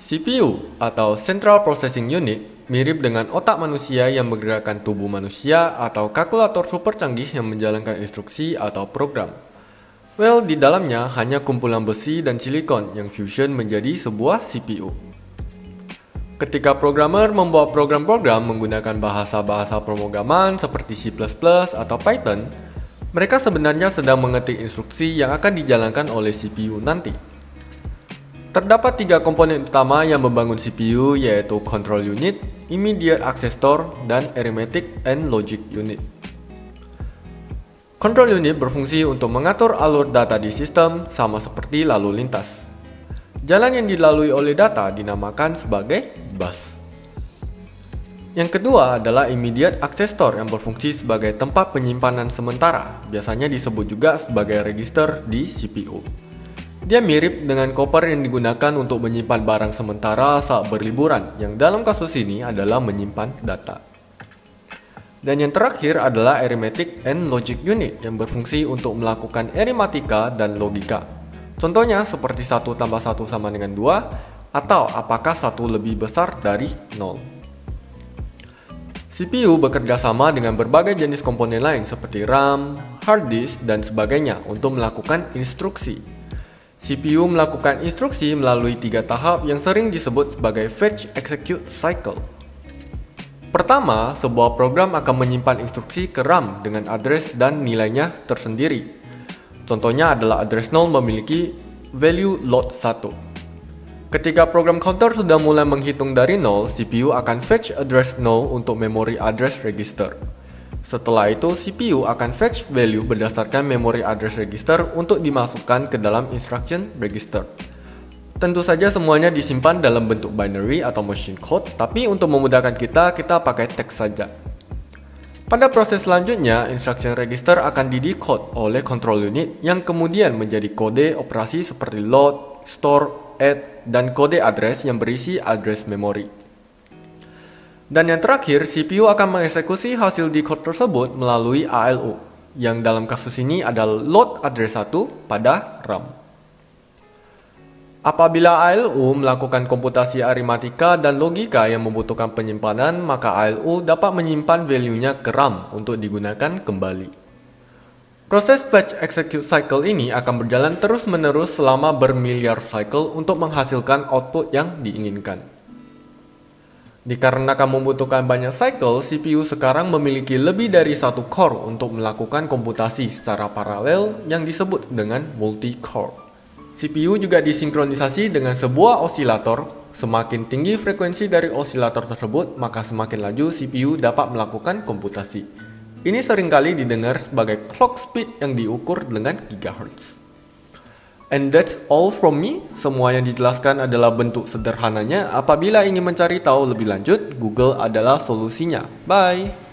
CPU atau Central Processing Unit mirip dengan otak manusia yang menggerakkan tubuh manusia atau kalkulator super canggih yang menjalankan instruksi atau program. Well, di dalamnya hanya kumpulan besi dan silikon yang fusion menjadi sebuah CPU. Ketika programmer membuat program-program menggunakan bahasa-bahasa pemrograman seperti C++ atau Python, mereka sebenarnya sedang mengetik instruksi yang akan dijalankan oleh CPU nanti. Terdapat 3 komponen utama yang membangun CPU, yaitu Control Unit, Immediate Access Store, dan Arithmetic and Logic Unit. Control Unit berfungsi untuk mengatur alur data di sistem sama seperti lalu lintas. Jalan yang dilalui oleh data dinamakan sebagai bus. Yang kedua adalah Immediate Access Store yang berfungsi sebagai tempat penyimpanan sementara, biasanya disebut juga sebagai register di CPU. Dia mirip dengan koper yang digunakan untuk menyimpan barang sementara saat berliburan, yang dalam kasus ini adalah menyimpan data. Dan yang terakhir adalah Arithmetic and Logic Unit yang berfungsi untuk melakukan aritmatika dan logika. Contohnya seperti 1 tambah 1 sama dengan 2, atau apakah 1 lebih besar dari 0. CPU bekerja sama dengan berbagai jenis komponen lain seperti RAM, hard disk, dan sebagainya untuk melakukan instruksi. CPU melakukan instruksi melalui 3 tahap yang sering disebut sebagai Fetch Execute Cycle. Pertama, sebuah program akan menyimpan instruksi ke RAM dengan address dan nilainya tersendiri. Contohnya adalah address 0 memiliki value load 1. Ketika program counter sudah mulai menghitung dari 0, CPU akan fetch address 0 untuk memory address register. Setelah itu, CPU akan fetch value berdasarkan memory address register untuk dimasukkan ke dalam instruction register. Tentu saja semuanya disimpan dalam bentuk binary atau machine code, tapi untuk memudahkan kita pakai teks saja. Pada proses selanjutnya, instruction register akan di-decode oleh control unit yang kemudian menjadi kode operasi seperti load, store, add, dan kode address yang berisi address memory. Dan yang terakhir, CPU akan mengeksekusi hasil decode tersebut melalui ALU, yang dalam kasus ini adalah load address 1 pada RAM. Apabila ALU melakukan komputasi aritmatika dan logika yang membutuhkan penyimpanan, maka ALU dapat menyimpan value-nya ke RAM untuk digunakan kembali. Proses Fetch Execute Cycle ini akan berjalan terus-menerus selama bermiliar cycle untuk menghasilkan output yang diinginkan. Dikarenakan membutuhkan banyak cycle, CPU sekarang memiliki lebih dari 1 core untuk melakukan komputasi secara paralel yang disebut dengan multi-core. CPU juga disinkronisasi dengan sebuah osilator. Semakin tinggi frekuensi dari osilator tersebut, maka semakin laju CPU dapat melakukan komputasi. Ini seringkali didengar sebagai clock speed yang diukur dengan GHz. And that's all from me. Semua yang dijelaskan adalah bentuk sederhananya. Apabila ingin mencari tahu lebih lanjut, Google adalah solusinya. Bye!